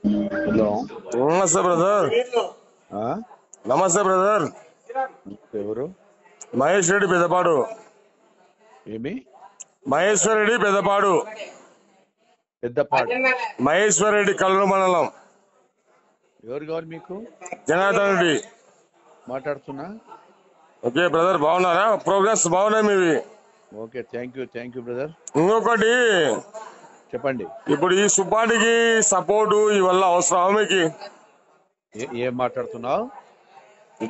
Hello. నమస్తే brother. ఆ? నమస్తే బ్రదర్. ఎవరు? మహేష్ రెడ్డి పెద్దపాడు. ఏమి? మహేశ్వర్ రెడ్డి పెద్దపాడు. పెద్దపాడు. మహేశ్వర్ రెడ్డి కల్లూరు మండలం. ఎవరు కావాలి మీకు? జనార్దన్ రెడ్డి. మాట్లాడుతున్నా. ఓకే బ్రదర్, బాగున్నారా? ప్రోగ్రెస్ బాగున్నాయి మీవి. Okay, thank you brother. ఇంకొకటి, చెప్పండి. ఇప్పుడు ఈ సుబ్బాడికి సపోర్టు ఇవల్ల అవసరం మీకు? ఏం మాట్లాడుతున్నావు?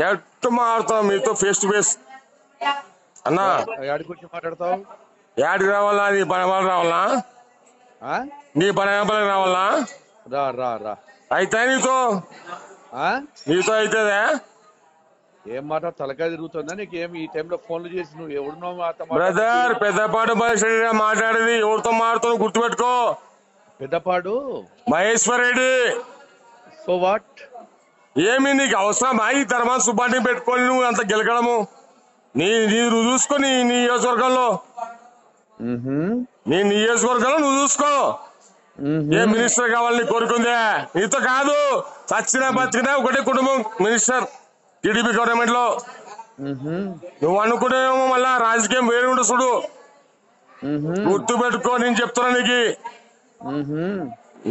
డైరెక్ట్ మాట్లాడుతున్నాం మీతో ఫేస్ టు ఫేస్. అన్నా యాడికి వచ్చి మాట్లాడతావు? యాడికి రావాలా? నీ పని వాళ్ళు రావాలా? ఆ? నీ పని రావాలా? రా రా రా. అయితే నీతో ఆ? నీతో అవుతుందా? ఏం మాట తలకాయ తిరుగుతుందా నీకు? ఏమి ఈ టైంలో ఫోన్లు చేసి నువ్వు ఎవడున్నావు? బ్రదర్, పెద్దపాడు మహేష్ రెడ్డి మాట్లాడేది ఎవరితో మాట్లాడుతావు గుర్తుపెట్టుకో. పెద్దపాడు మహేశ్వర్ రెడ్డి. So what? ఏమి నీకు అవసరమా ఈ తర్వాత సుబ్బాటిని పెట్టుకొని నువ్వు అంత గెలకడము? నువ్వు చూసుకో నీ నియోజకవర్గంలో. నీ నియోజకవర్గంలో నువ్వు చూసుకో. ఏ మినిస్టర్ కావాలని కోరుకుందే? నీతో కాదు, చచ్చినా బతికినా ఒకటే కుటుంబం మినిస్టర్ టీడీపీ గవర్నమెంట్ లో. నువ్వు అనుకునేమో మళ్ళా రాజకీయం వేరు ఉండు చూడు. గుర్తు పెట్టుకో, నేను చెప్తున్నా నీకు.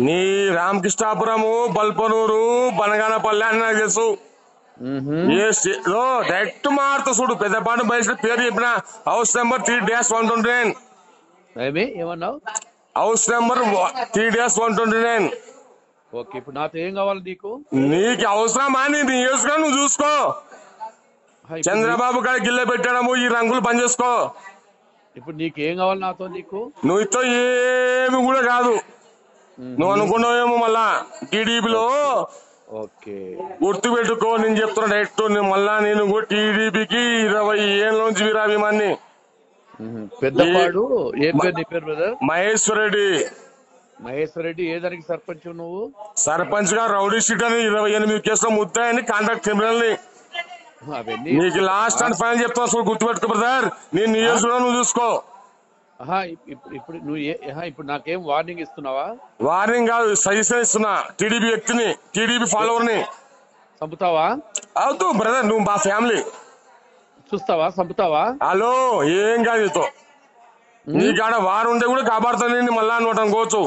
నీ రామకృష్ణాపురము, బల్పనూరు, బనగానపల్లి అని నాకు తెలుసు. డైరెక్ట్ మారుతా చూడు. పెద్దపాటు బయట పేరు చెప్పిన హౌస్ నెంబర్ 3-129. ఏమన్నావు? House number 3-129. ఓకే, ఇప్పుడు నాతో ఏం కావాలి నీకు? నీకు అవసరమా? నీ నియోజకవర్గం నువ్వు చూసుకో. చంద్రబాబు గారి గిల్లె పెట్టడము, ఈ రంగులు పని చేసుకో. ఇప్పుడు నీకు ఏం కావాలి నాతో? నీకు నువ్వుతో ఏమి కూడా కాదు. నువ్వు అనుకున్నావేమో మళ్ళా టీడీపీలో. ఓకే, గుర్తు పెట్టుకో, నేను చెప్తున్నా డైరెక్ట్. మళ్ళా నేను టీడీపీకి 20 ఏళ్ళ నుంచి వీరాభిమాన్ని. పెద్దపాడు. ఏం పేరు నీ పేరు బ్రదర్? మహేశ్వర్ రెడ్డి. మహేశ్వర్ రెడ్డి. ఏ దానికి సర్పంచ్ నువ్వు? సర్పంచ్ గా రౌడీ షీట్ అని 28 కేసులో ముద్దాయని కాంట్రాక్ట్ క్రిమినల్ ని. అవన్నీ నీకు లాస్ట్ అండ్ ఫైనల్ చెప్తున్నా చూడు, గుర్తుపెట్టుకో బ్రదర్. నీ నియోజకవర్గం నువ్వు చూసుకో. ఇప్పుడు నువ్వు ఇప్పుడు నాకేం వార్నింగ్ ఇస్తున్నావా? వార్నింగ్ కాదు, సజెషన్ ఇస్తున్నా. టీడీపీ వ్యక్తిని, టీడీపీ ఫాలోవర్ ని చంపుతావా? అవుతూ బ్రదర్, నువ్వు మా ఫ్యామిలీ చూస్తావా? చంపుతావా? హలో, ఏం కాదు నీతో. నీకాడ వారు ఉంటే కూడా కాపాడుతాను మళ్ళా నువ్వు అనుకోవచ్చు.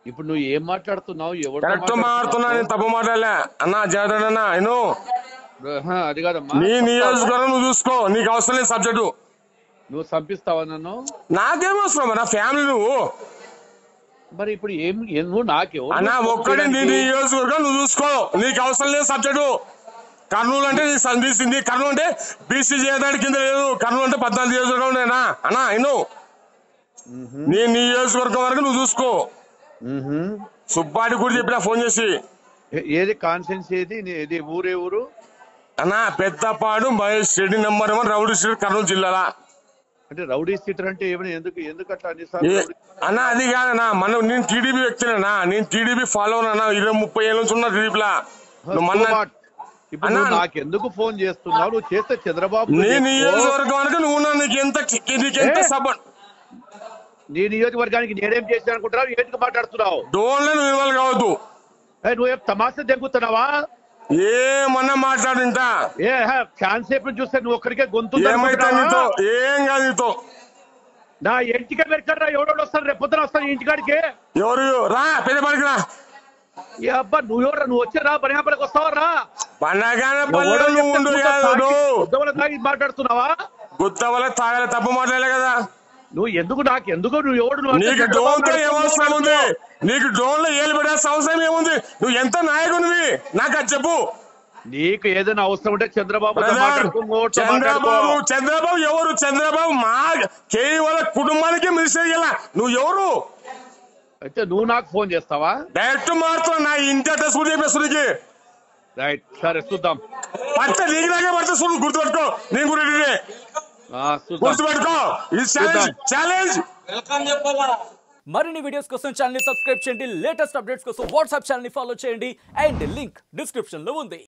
ఇప్పుడు నువ్వు ఏం మాట్లాడుతున్నావు? ఎవరు కరెక్ట్ మాట్లాడుతున్నా, నేను తప్పు మాట్లాడలే అన్నా. జగన్ అన్నా, అది కాదమ్మా. నీ నియోజకవర్గం నువ్వు చూసుకో. నీకు అవసరం లేదు సబ్జెక్టు. నువ్వు చంపిస్తావా నన్ను? నాకేం అవసరం, నా ఫ్యామిలీ నువ్వు. మరి ఇప్పుడు నువ్వు నాకేమో అన్నా, ఒక్కడే నీ నియోజకవర్గం నువ్వు చూసుకో. నీకు అవసరం లేదు సబ్జెక్టు. కర్నూలు అంటే సంధిస్తుంది. కర్నూలు అంటే బీసీ చేయడానికి కింద లేదు. కర్నూలు అంటే 14 నియోజకవర్గం ఉండేనా అన్నా? నీ నియోజకవర్గం వరకు నువ్వు చూసుకో. సుబ్బాడి కూడా చెప్పినా ఫోన్ చేసి. ఏది కాన్సెన్స్? ఏది ఊరే ఊరు అన్నా? Peddapadu Mahesh Reddy number 1 rowdy street, Kurnool జిల్లాలా. అంటే రౌడీ సీటర్ అంటే ఏమైనా? ఎందుకు అట్లా అన్నా? అది కాదన్నా, నేను టీడీపీ వ్యక్తినేనా? నేను టీడీపీ ఫాలోవర్ అన్నా. 20-30 ఏళ్ళ నుంచి ఉన్నా టీడీపీలా. ఇప్పుడు నాకెందుకు ఫోన్ చేస్తున్నావు? నువ్వు చేస్తే చంద్రబాబు నీ నియోజకవర్గానికి నువ్వు నీకెంత సపోర్ట్? నీ నియోజకవర్గానికి నేనేం చేసిన అనుకుంటున్నావు? ఏంటికి మాట్లాడుతున్నావు? డోన్లే నువ్వు ఇవ్వాలి కావద్దు. నువ్వేం తమాషా దెంగుతున్నావా? ఏమన్నా మాట్లాడింట ఛాన్స్ చూస్తే నువ్వు ఒక్కడికే గొంతు. ఏమైతే నీతో ఏం కాదు. నీతో నా ఇంటికే పెడతారా? ఎవడో వస్తాను, రేపు పొద్దున వస్తాను ఇంటికాడికి. ఎవరు రా? పెద్దపల్లికి రా. ఏ అబ్బా, నువ్వు వచ్చి రా, బనగాపల్లికి వస్తావా? రా. బనగానపల్లిలో నువ్వు ఉండు కాదు. తాగి మాట్లాడుతున్నావా? గుత్తవల తాగలే, తప్పు మాట్లాడలే కదా. నువ్వు నాకెందుకు? నువ్వు ఎవడు? నీకు డోన్తో ఏమవసరం ఉంది? నీకు డోన్లో ఏలు పెట్టాల్సిన అవసరం ఏముంది? నువ్వు ఎంత నాయకునివి నాకు అది చెప్పు. నీకు ఏదైనా అవసరం ఉంటే చంద్రబాబు ఎవరు? చంద్రబాబు మా కేవల కుటుంబానికి మినిస్టర్ అయ్యేలా. నువ్వు ఎవరు? అయితే నువ్వు నాకు ఫోన్ చేస్తావా? డైరెక్ట్ మారుతున్నా. నా ఇంటి అడ్రస్ కూడా చెప్పేస్తుంది. రైట్, సరే చూద్దాం. పడితే నీకు నాకే పడితే చూడు, గుర్తుపెట్టుకో. నేను కూడా గుర్తుపెట్టుకో. ఇది ఛాలెంజ్. మరిన్ని వీడియోస్ కోసం ఛానల్ ని సబ్స్క్రైబ్ చేయండి. లేటెస్ట్ అప్డేట్స్ కోసం వాట్సాప్ ఛానల్ ని ఫాలో చేయండి. అండ్ లింక్ డిస్క్రిప్షన్ లో ఉంది.